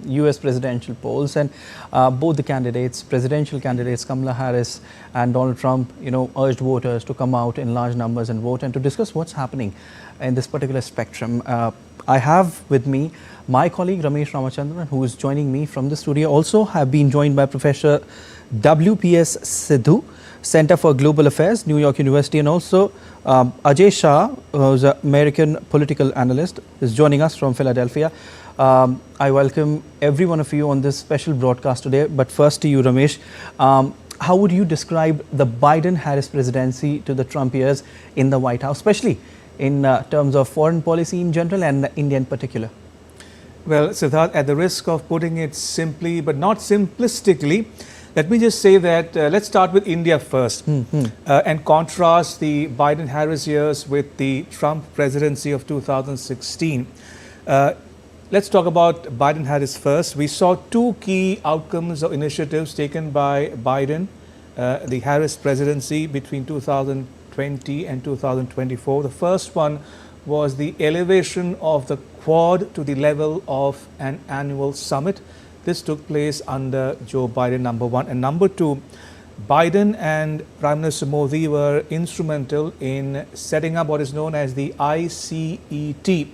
US presidential polls, and both the candidates, presidential candidates Kamala Harris and Donald Trump, urged voters to come out in large numbers and vote. And to discuss what's happening in this particular spectrum, I have with me my colleague Ramesh Ramachandran, who is joining me from the studio. Also have been joined by Professor W.P.S. Sidhu, Center for Global Affairs, New York University, and also Ajay Shah, who's an American political analyst, is joining us from Philadelphia. I welcome every one of you on this special broadcast today. But first to you, Ramesh, how would you describe the Biden-Harris presidency to the Trump years in the White House, especially in terms of foreign policy in general and India in particular? Well, Siddharth, at the risk of putting it simply but not simplistically, let me just say that let's start with India first and contrast the Biden-Harris years with the Trump presidency of 2016. Let's talk about Biden-Harris first. We saw two key outcomes or initiatives taken by Biden, the Harris presidency between 2020 and 2024. The first one was the elevation of the Quad to the level of an annual summit. This took place under Joe Biden, number one. And number two, Biden and Prime Minister Modi were instrumental in setting up what is known as the ICET,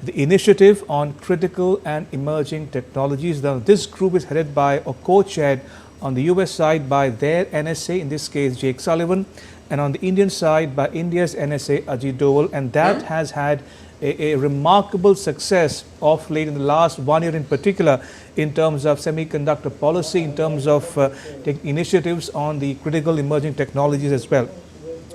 the Initiative on Critical and Emerging Technologies. Now, this group is headed by or co-chaired on the US side by their NSA, in this case Jake Sullivan, and on the Indian side by India's NSA, Ajit Doval, and that has had a remarkable success of late in the last 1 year in particular in terms of semiconductor policy, in terms of initiatives on the critical emerging technologies as well.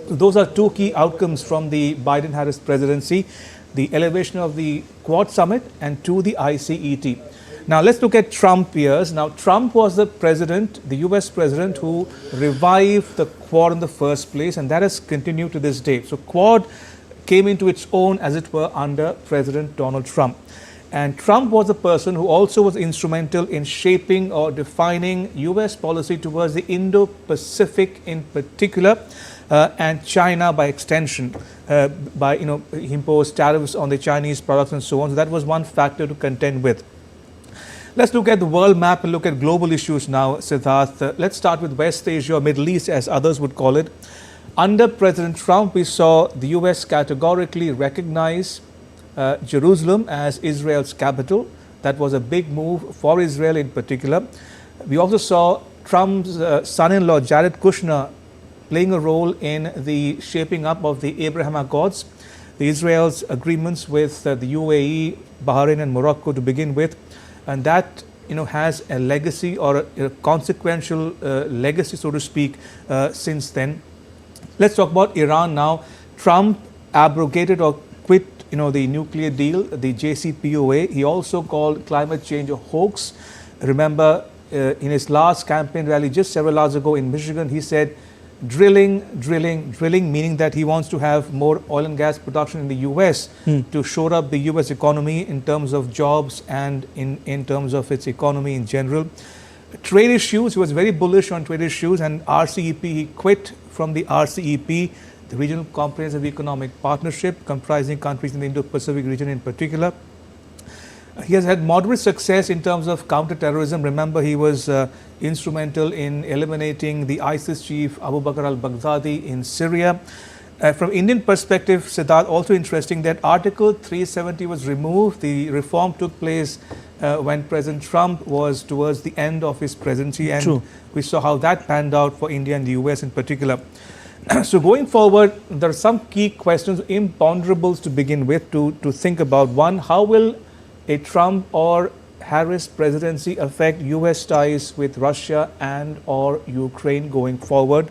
So those are two key outcomes from the Biden-Harris presidency, the elevation of the Quad summit and to the ICET. Now let's look at Trump years. Now Trump was the president, the US president, who revived the Quad in the first place, and that has continued to this day. So Quad came into its own, as it were, under President Donald Trump. And Trump was the person who also was instrumental in shaping or defining US policy towards the Indo-Pacific in particular, and China by extension, he imposed tariffs on the Chinese products and so on. So that was one factor to contend with. Let's look at the world map and look at global issues now, Siddharth. Let's start with West Asia or Middle East, as others would call it. Under President Trump, we saw the US categorically recognize Jerusalem as Israel's capital. That was a big move for Israel in particular. We also saw Trump's son-in-law, Jared Kushner, playing a role in the shaping up of the Abraham Accords, the Israel's agreements with the UAE, Bahrain and Morocco to begin with. And that has a legacy or a consequential legacy, so to speak, since then. Let's talk about Iran now. Trump abrogated or quit the nuclear deal, the JCPOA. He also called climate change a hoax. Remember, in his last campaign rally just several hours ago in Michigan, he said drilling, meaning that he wants to have more oil and gas production in the US to shore up the US economy in terms of jobs and in terms of its economy in general. Trade issues, he was very bullish on trade issues, and RCEP, he quit from the RCEP, the Regional Comprehensive Economic Partnership, comprising countries in the Indo-Pacific region in particular. He has had moderate success in terms of counter-terrorism. Remember, he was instrumental in eliminating the ISIS chief Abu Bakr al-Baghdadi in Syria. From Indian perspective, Siddharth, also interesting that Article 370 was removed. The reform took place when President Trump was towards the end of his presidency, and we saw how that panned out for India and the US in particular. So going forward, there are some key questions, imponderables to begin with, to think about. One, how will a Trump or Harris presidency affect US ties with Russia and or Ukraine going forward?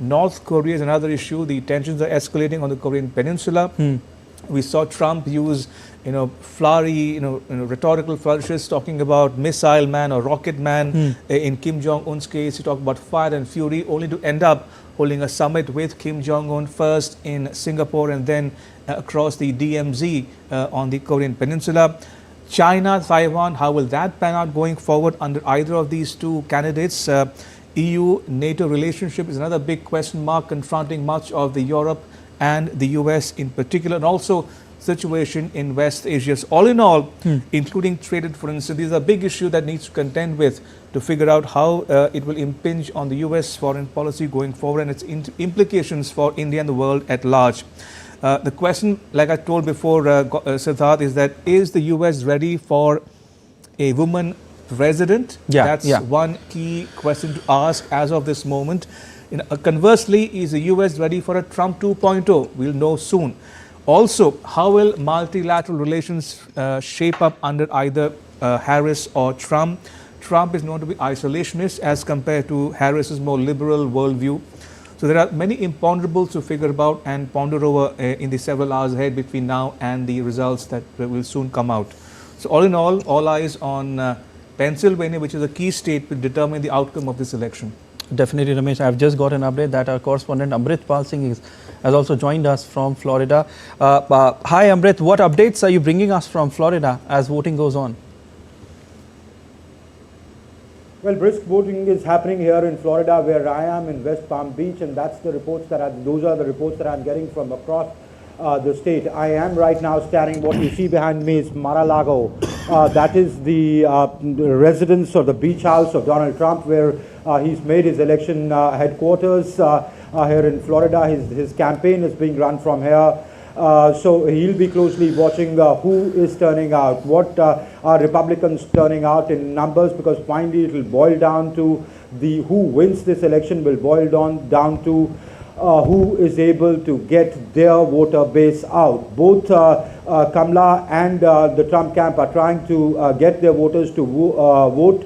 North Korea is another issue. The tensions are escalating on the Korean Peninsula. We saw Trump use flowery, rhetorical flourishes talking about missile man or rocket man. In Kim Jong-un's case, he talked about fire and fury, only to end up holding a summit with Kim Jong-un first in Singapore and then across the DMZ on the Korean Peninsula. China, Taiwan, how will that pan out going forward under either of these two candidates? EU-NATO relationship is another big question mark confronting much of the Europe and the US in particular. And also situation in West Asia. So all in all, including trade, for instance, these are big issues that needs to contend with to figure out how it will impinge on the US foreign policy going forward and its implications for India and the world at large. The question, like I told before, Siddharth, is that is the US ready for a woman president? That's one key question to ask as of this moment. Conversely, is the US ready for a Trump 2.0? We'll know soon. Also, how will multilateral relations shape up under either Harris or Trump? Trump is known to be isolationist as compared to Harris's more liberal worldview. So there are many imponderables to figure about and ponder over in the several hours ahead between now and the results that will soon come out. So all in all eyes on Pennsylvania, which is a key state, will determine the outcome of this election. Definitely, Ramesh. I've just got an update that our correspondent Amrit Pal Singh has also joined us from Florida. Hi Amrit, what updates are you bringing us from Florida as voting goes on? Well, brisk voting is happening here in Florida, where I am in West Palm Beach, and that's the reports that those are the reports that I'm getting from across the state. I am right now standing. What you see behind me is Mar-a-Lago. That is the residence or the beach house of Donald Trump, where he's made his election headquarters here in Florida. His campaign is being run from here. So he'll be closely watching who is turning out, what are Republicans turning out in numbers, because finally it will boil down to who wins this election will boil down to who is able to get their voter base out. Both Kamala and the Trump camp are trying to get their voters to vote,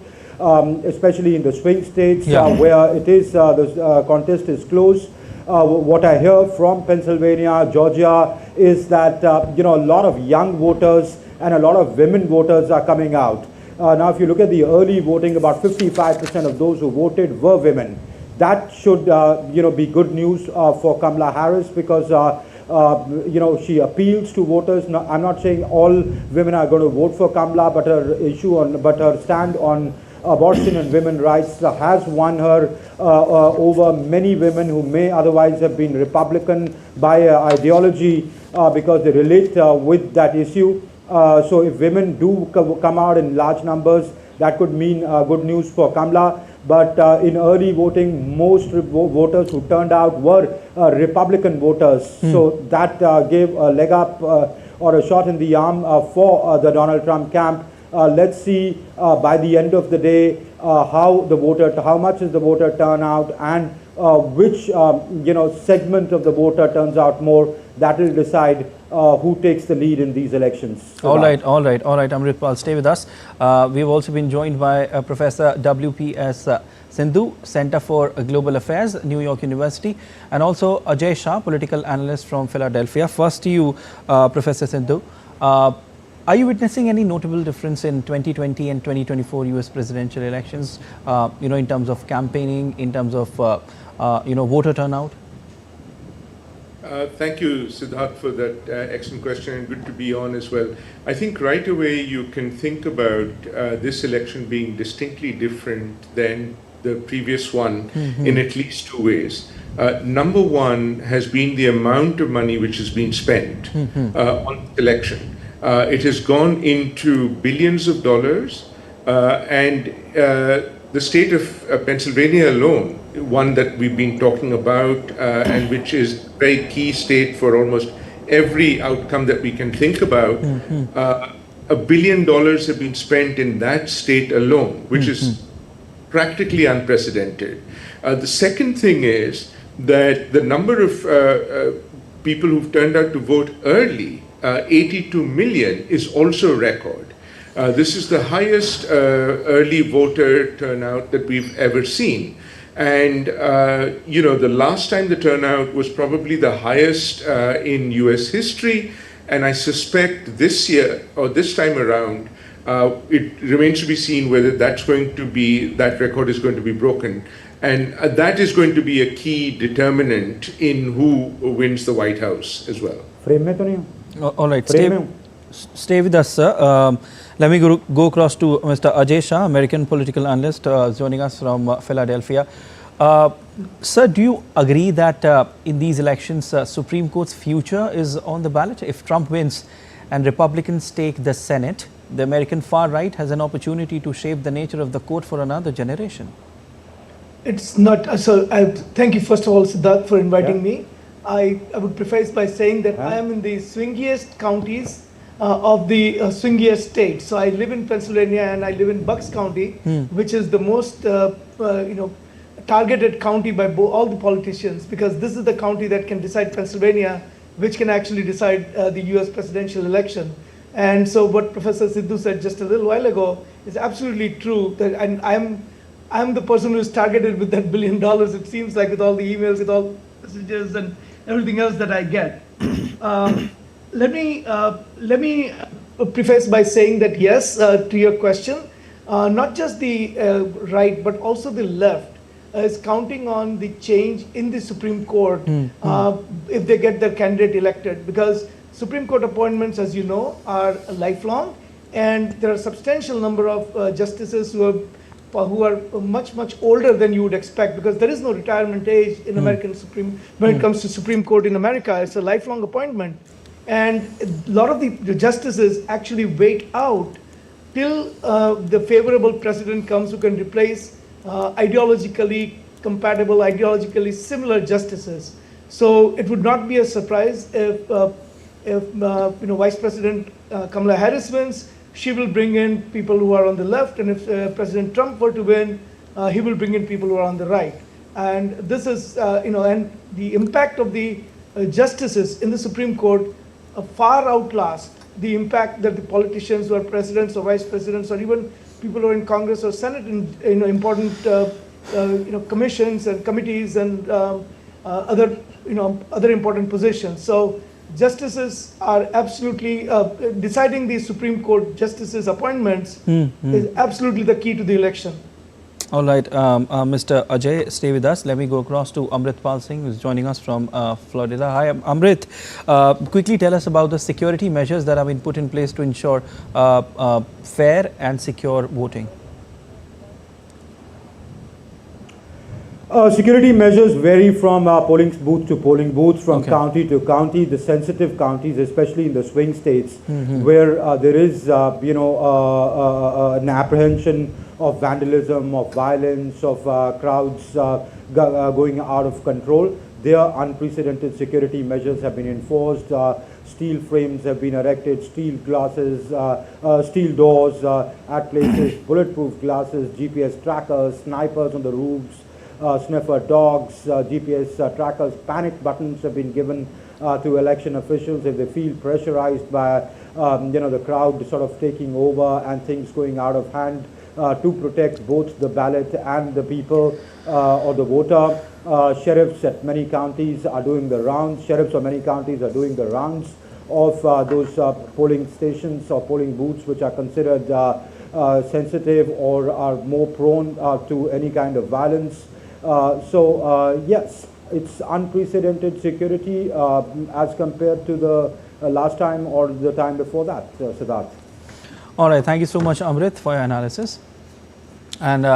especially in the swing states where it is the contest is close. What I hear from Pennsylvania, Georgia, is that a lot of young voters and a lot of women voters are coming out. Now, if you look at the early voting, about 55% of those who voted were women. That should be good news for Kamala Harris, because she appeals to voters. Now, I'm not saying all women are going to vote for Kamala, but her stand on abortion and women's rights has won her over many women who may otherwise have been Republican by ideology, because they relate with that issue. So if women do come out in large numbers, that could mean good news for Kamala. But in early voting, most voters who turned out were Republican voters. So that gave a leg up or a shot in the arm for the Donald Trump camp. Let's see by the end of the day how much is the voter turnout, and which segment of the voter turns out more. That will decide who takes the lead in these elections. So all right, Amrit Pal, stay with us. We've also been joined by Professor W.P.S. Sindhu, Center for Global Affairs, New York University, and also Ajay Shah, political analyst from Philadelphia. First to you, Professor Sindhu. Are you witnessing any notable difference in 2020 and 2024 US presidential elections, in terms of campaigning, in terms of, voter turnout? Thank you, Siddharth, for that excellent question, and good to be on as well. I think right away you can think about this election being distinctly different than the previous one in at least two ways. Number one has been the amount of money which has been spent on the election. It has gone into billions of dollars, and the state of Pennsylvania alone, one that we've been talking about and which is a very key state for almost every outcome that we can think about, $1 billion have been spent in that state alone, which is practically unprecedented. The second thing is that the number of people who've turned out to vote early, 82 million, is also a record. This is the highest early voter turnout that we've ever seen. And, the last time the turnout was probably the highest in US history. And I suspect this year, or this time around, it remains to be seen whether that record is going to be broken. And that is going to be a key determinant in who wins the White House as well. All right, stay with us, sir. Let me go across to Mr. Ajay Shah, American political analyst, joining us from Philadelphia. Sir, do you agree that in these elections, Supreme Court's future is on the ballot? If Trump wins and Republicans take the Senate, the American far right has an opportunity to shape the nature of the court for another generation. It's not, so thank you first of all, Siddharth, for inviting me. I would preface by saying that I am in the swingiest counties of the swingiest state. So I live in Pennsylvania and I live in Bucks County, which is the most targeted county by all the politicians, because this is the county that can decide Pennsylvania, which can actually decide the US presidential election. And so what Professor Sidhu said just a little while ago is absolutely true. That, and I'm the person who is targeted with that $1 billion. It seems like, with all the emails, with all messages and everything else that I get. Let me preface by saying that yes, to your question, not just the right but also the left is counting on the change in the Supreme Court if they get their candidate elected, because Supreme Court appointments, as you know, are lifelong, and there are a substantial number of justices who are much older than you would expect, because there is no retirement age in American Supreme, when it comes to Supreme Court in America. It's a lifelong appointment, and a lot of the justices actually wait out till the favorable president comes who can replace ideologically compatible, ideologically similar justices. So it would not be a surprise if Vice President Kamala Harris wins, she will bring in people who are on the left, and if President Trump were to win, he will bring in people who are on the right. And this is, and the impact of the justices in the Supreme Court far outlast the impact that the politicians who are presidents or vice presidents or even people who are in Congress or Senate in important commissions and committees and other important positions. So justices are absolutely deciding the Supreme Court justices appointments is absolutely the key to the election. All right, Mr. Ajay, stay with us. Let me go across to Amrit Pal Singh, who is joining us from Florida. Hi, Amrit. Quickly tell us about the security measures that have been put in place to ensure fair and secure voting. Security measures vary from polling booth to polling booth, from county to county. The sensitive counties, especially in the swing states, where there is, an apprehension of vandalism, of violence, of crowds going out of control, there unprecedented security measures have been enforced. Steel frames have been erected, steel glasses, steel doors at places, bulletproof glasses, GPS trackers, snipers on the roofs, sniffer dogs, GPS trackers. Panic buttons have been given to election officials if they feel pressurized by the crowd sort of taking over and things going out of hand, to protect both the ballot and the people or the voter. Sheriffs at many counties are doing the rounds. Sheriffs of many counties are doing the rounds of those polling stations or polling booths which are considered sensitive or are more prone to any kind of violence. Yes, it's unprecedented security as compared to the last time or the time before that, Siddharth. All right, thank you so much, Amrit, for your analysis. And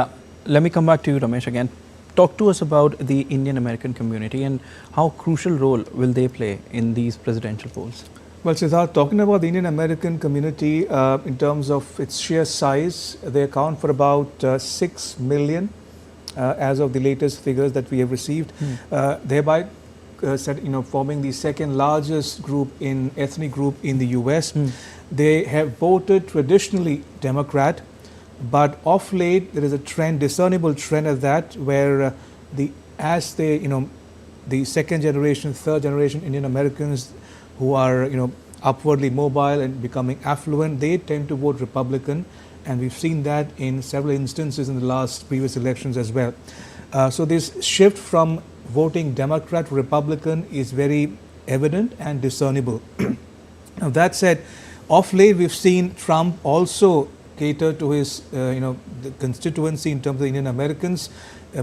let me come back to you, Ramesh, again. Talk to us about the Indian American community and how crucial role will they play in these presidential polls? Well, Siddharth, talking about the Indian American community in terms of its sheer size, they account for about 6 million as of the latest figures that we have received, thereby forming the second largest ethnic group in the US. They have voted traditionally Democrat, but of late there is a trend, discernible trend of that, where the second generation, third generation Indian Americans who are upwardly mobile and becoming affluent, they tend to vote Republican, and we've seen that in several instances in the previous elections as well. So this shift from voting Democrat to Republican is very evident and discernible. Now that said, of late we've seen Trump also cater to his, the constituency in terms of the Indian Americans.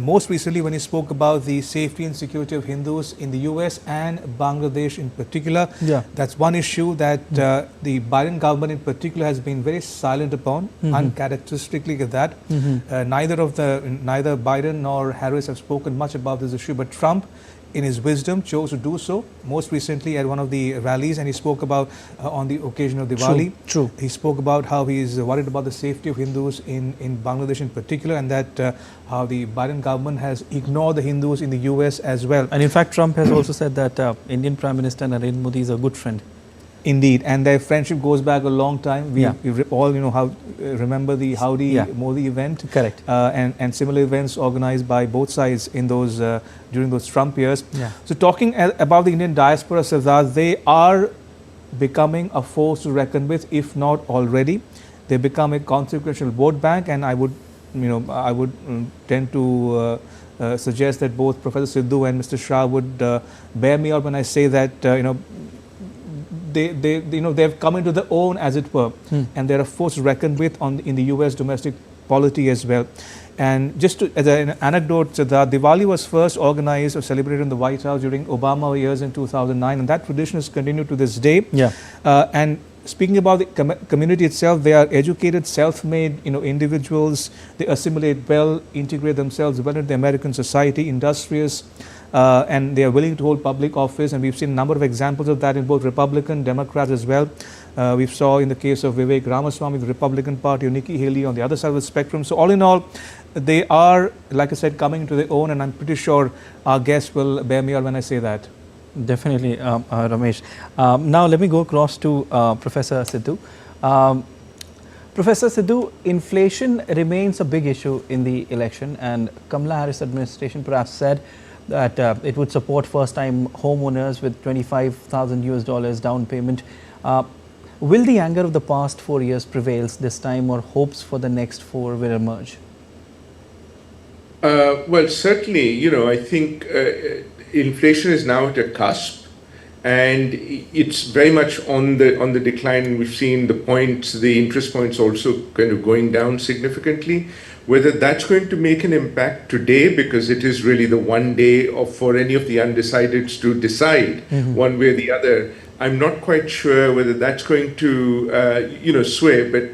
Most recently, when he spoke about the safety and security of Hindus in the US and Bangladesh in particular, that's one issue that the Biden government in particular has been very silent upon, uncharacteristically of that. Neither Biden nor Harris have spoken much about this issue, but Trump, in his wisdom, chose to do so. Most recently at one of the rallies, and he spoke about on the occasion of Diwali. True. He spoke about how he is worried about the safety of Hindus in Bangladesh in particular, and that how the Biden government has ignored the Hindus in the US as well. And in fact, Trump has also said that Indian Prime Minister Narendra Modi is a good friend. Indeed, and their friendship goes back a long time. We all remember the Howdy Modi event. Correct. And similar events organized by both sides in those during those Trump years. So talking about the Indian diaspora, Sardar, they are becoming a force to reckon with, if not already. They become a consequential vote bank, and I would tend to suggest that both Professor Sidhu and Mr. Shah would bear me out when I say that they've come into their own, as it were, and they're a force reckoned with in the US domestic polity as well. And just as an anecdote, Siddharth, Diwali was first organized or celebrated in the White House during Obama years in 2009, and that tradition has continued to this day. And speaking about the community itself, they are educated, self-made, individuals. They assimilate well, integrate themselves well into the American society, industrious. And they are willing to hold public office, and we've seen a number of examples of that in both Republican, Democrats as well. We saw in the case of Vivek Ramaswamy, the Republican Party, or Nikki Haley on the other side of the spectrum. So all in all, they are, like I said, coming into their own, and I'm pretty sure our guests will bear me out when I say that. Definitely, Ramesh. Now let me go across to Professor Sidhu. Professor Sidhu, inflation remains a big issue in the election, and Kamala Harris administration perhaps said that it would support first-time homeowners with $25,000 down payment. Will the anger of the past 4 years prevails this time, or hopes for the next 4 will emerge? Well, certainly, I think inflation is now at a cusp, and it's very much on the decline. We've seen the interest points also kind of going down significantly. Whether that's going to make an impact today, because it is really the one day for any of the undecideds to decide one way or the other, I'm not quite sure whether that's going to, sway, but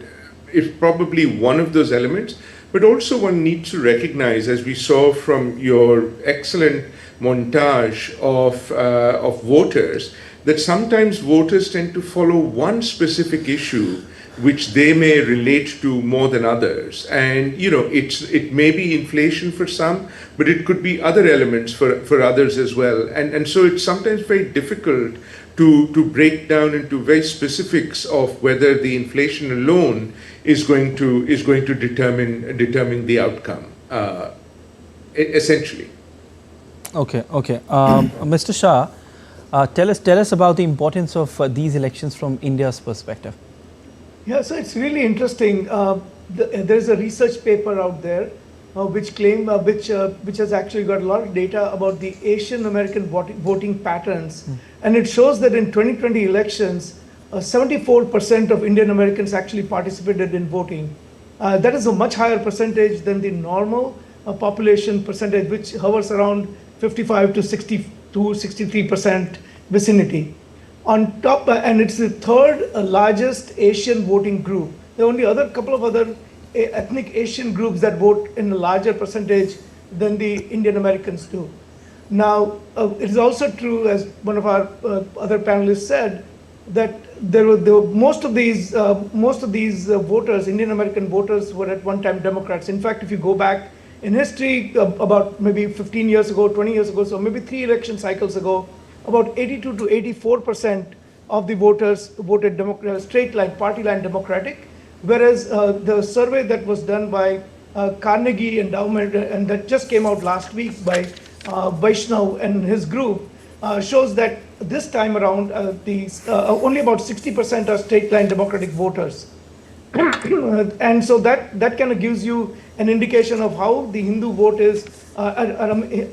it's probably one of those elements. But also one needs to recognize, as we saw from your excellent montage of voters, that sometimes voters tend to follow one specific issue which they may relate to more than others. And, it may be inflation for some, but it could be other elements for others as well. And so it's sometimes very difficult to break down into very specifics of whether the inflation alone is going to determine the outcome, essentially. Okay. Mr. Shah, tell us about the importance of these elections from India's perspective. Yeah, so it's really interesting. There's a research paper out there which has actually got a lot of data about the Asian American voting patterns, and it shows that in 2020 elections, 74% of Indian Americans actually participated in voting. That is a much higher percentage than the normal population percentage, which hovers around 55 to 63% vicinity. On top, and it's the third largest Asian voting group. There are only couple of other ethnic Asian groups that vote in a larger percentage than the Indian Americans do. Now, it is also true, as one of our other panelists said, that most of these voters, Indian American voters, were at one time Democrats. In fact, if you go back in history, about maybe 15 years ago, 20 years ago, so maybe 3 election cycles ago, about 82 to 84% of the voters voted straight line, party line Democratic, whereas the survey that was done by Carnegie Endowment, and that just came out last week by Vaishnav and his group, shows that this time around only about 60% are straight line Democratic voters. And so that kind of gives you an indication of how the Hindu vote is,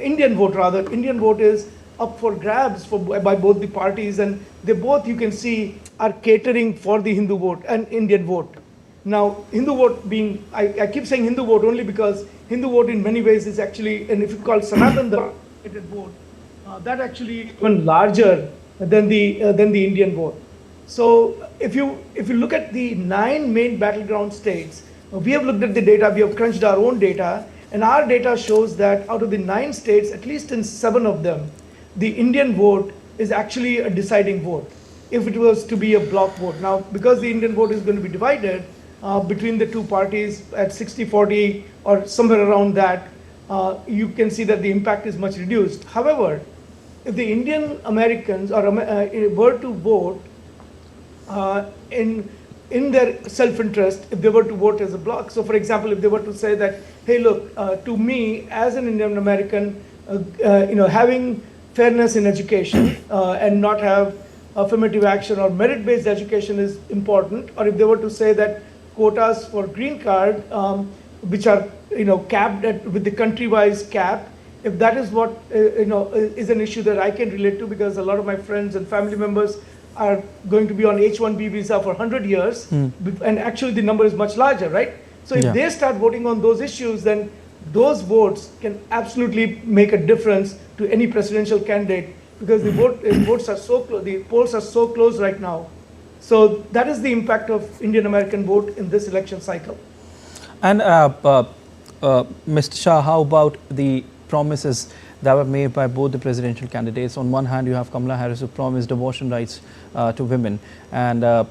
Indian vote is up for grabs by both the parties, and they both, you can see, are catering for the Hindu vote and Indian vote. Now, Hindu vote being, I keep saying Hindu vote only because Hindu vote in many ways is actually, and if you call Sanatan the vote, that actually is even larger than the Indian vote. So if you look at the 9 main battleground states, we have looked at the data, we have crunched our own data, and our data shows that out of the 9 states, at least in 7 of them, the Indian vote is actually a deciding vote, if it was to be a block vote. Now, because the Indian vote is going to be divided between the two parties at 60-40 or somewhere around that, you can see that the impact is much reduced. However, if the Indian Americans were to vote in their self-interest, if they were to vote as a bloc. So for example, if they were to say that, hey look, to me as an Indian American, having fairness in education and not have affirmative action or merit-based education is important, or if they were to say that quotas for green card, which are capped with the country-wise cap, if that is what is an issue that I can relate to, because a lot of my friends and family members are going to be on H-1B visa for 100 years, and actually the number is much larger, right? So if they start voting on those issues, then those votes can absolutely make a difference to any presidential candidate, because the votes are so close, the polls are so close right now. So that is the impact of Indian American vote in this election cycle. And Mr. Shah, how about the promises that were made by both the presidential candidates? On one hand, you have Kamala Harris, who promised abortion rights to women, and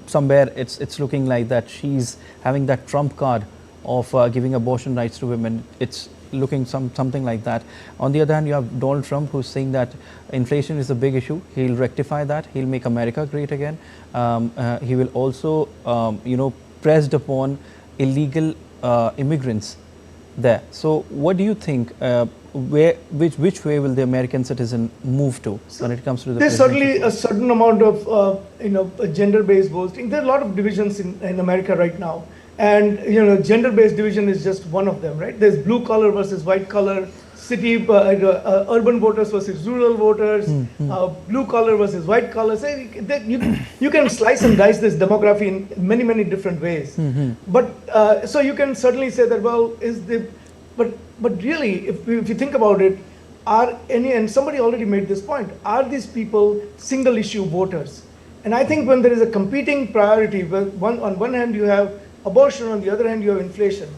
somewhere it's looking like that she's having that trump card of giving abortion rights to women. It's looking something like that. On the other hand, you have Donald Trump, who's saying that inflation is a big issue. He'll rectify that. He'll make America great again. He will also, pressed upon illegal immigrants there. So what do you think, which way will the American citizen move to when it comes to the There's certainly a certain amount of gender-based voting. There are a lot of divisions in America right now, and gender-based division is just one of them, right? There's blue collar versus white collar, urban voters versus rural voters, blue collar versus white collar. So you can slice and dice this demography in many, many different ways. But so you can certainly say that, well, but really, if you think about it, and somebody already made this point, are these people single issue voters? And I think when there is a competing priority, on one hand you have abortion, on the other hand you have inflation,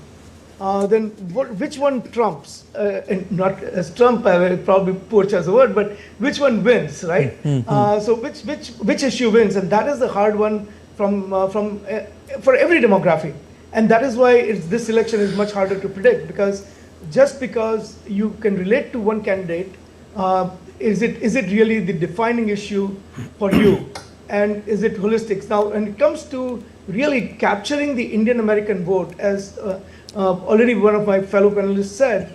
then which one trumps? And not as Trump, probably poor choice of word, but which one wins, right? So which issue wins? And that is the hard one for every demography. And that is why this election is much harder to predict, because just because you can relate to one candidate, is it really the defining issue for you? And is it holistic? Now, when it comes to really capturing the Indian American vote, as already one of my fellow panelists said,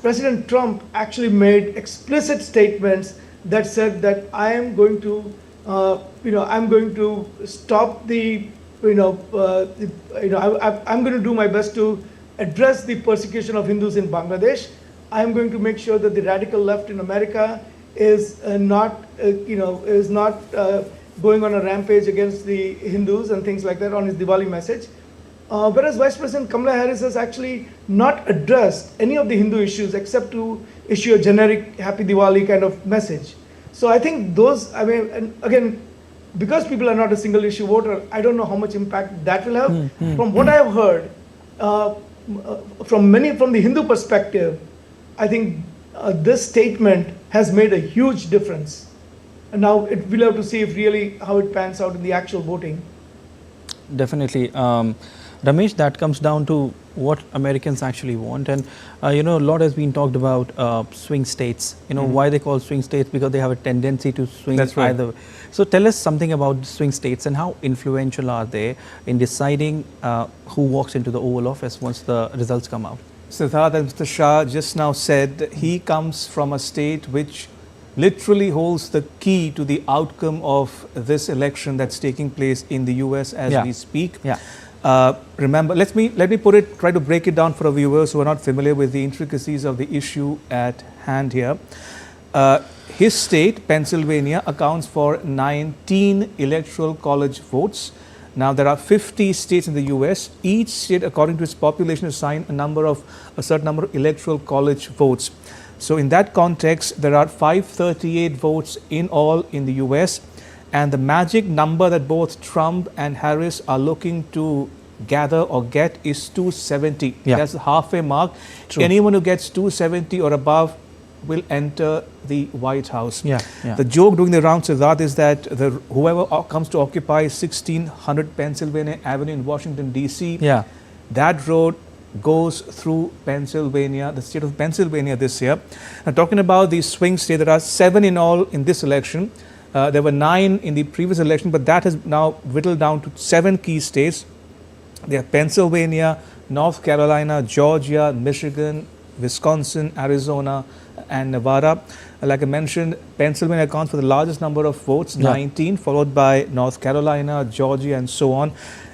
President Trump actually made explicit statements that said that I am going to, I'm going to stop the, I'm going to do my best to address the persecution of Hindus in Bangladesh. I am going to make sure that the radical left in America is not going on a rampage against the Hindus and things like that on his Diwali message. Whereas Vice President Kamala Harris has actually not addressed any of the Hindu issues except to issue a generic Happy Diwali kind of message. So I think those, and again, because people are not a single issue voter, I don't know how much impact that will have. From what I have heard, from the Hindu perspective, I think this statement has made a huge difference. And now we'll have to see how it pans out in the actual voting. Definitely. Ramesh, that comes down to what Americans actually want. And, a lot has been talked about swing states. Why they call swing states? Because they have a tendency to swing either way. So tell us something about swing states and how influential are they in deciding who walks into the Oval Office once the results come out? Siddharth and Mr. Shah just now said he comes from a state which literally holds the key to the outcome of this election that's taking place in the US as we speak. Remember, let me try to break it down for our viewers who are not familiar with the intricacies of the issue at hand here. His state, Pennsylvania, accounts for 19 electoral college votes. Now, there are 50 states in the US. Each state, according to its population, assigned a certain number of electoral college votes. So, in that context, there are 538 votes in all in the US. And the magic number that both Trump and Harris are looking to gather or get is 270. Yeah. That's the halfway mark. True. Anyone who gets 270 or above will enter the White House. Yeah, yeah. The joke doing the rounds, Siddharth, is that whoever comes to occupy 1600 Pennsylvania Avenue in Washington, D.C., Yeah. that road goes through Pennsylvania, the state of Pennsylvania this year. Now, talking about the swing state, there are 7 in all in this election. There were 9 in the previous election, but that has now whittled down to 7 key states. They are Pennsylvania, North Carolina, Georgia, Michigan, Wisconsin, Arizona, and Nevada. Like I mentioned, Pennsylvania accounts for the largest number of votes, 19, followed by North Carolina, Georgia, and so on.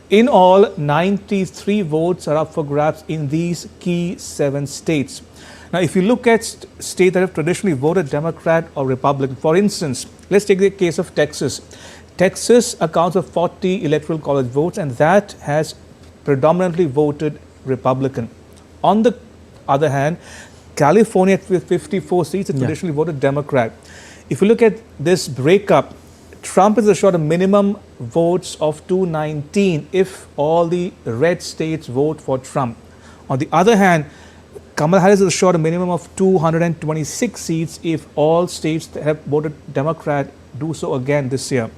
In all, 93 votes are up for grabs in these key 7 states. Now, if you look at states that have traditionally voted Democrat or Republican, for instance, let's take the case of Texas. Texas accounts for 40 electoral college votes, and that has predominantly voted Republican. On the other hand, California with 54 seats has traditionally voted Democrat. If you look at this breakup, Trump is assured a minimum votes of 219 if all the red states vote for Trump. On the other hand, Kamala Harris is assured a minimum of 226 seats if all states that have voted Democrat do so again this year.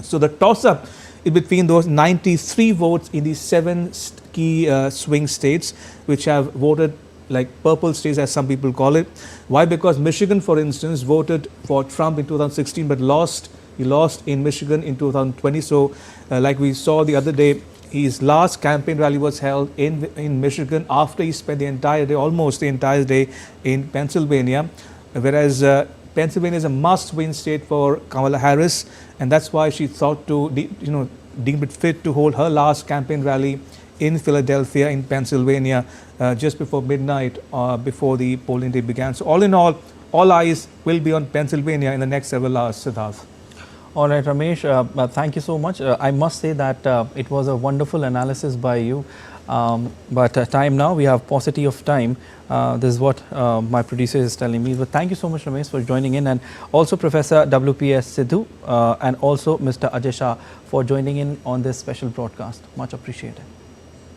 So the toss-up is between those 93 votes in the 7 key swing states which have voted like purple states, as some people call it. Why? Because Michigan, for instance, voted for Trump in 2016 but lost. He lost in Michigan in 2020. So like we saw the other day, his last campaign rally was held in Michigan after he spent the entire day, almost the entire day, in Pennsylvania. Whereas Pennsylvania is a must-win state for Kamala Harris, and that's why she thought to deem it fit to hold her last campaign rally in Philadelphia, in Pennsylvania, just before midnight, before the polling day began. So all in all eyes will be on Pennsylvania in the next several hours, Siddharth. All right, Ramesh, thank you so much. I must say that it was a wonderful analysis by you. But time now, we have paucity of time. This is what my producer is telling me. But thank you so much, Ramesh, for joining in. And also Professor W.P.S. Sidhu and also Mr. Ajay Shah for joining in on this special broadcast. Much appreciated.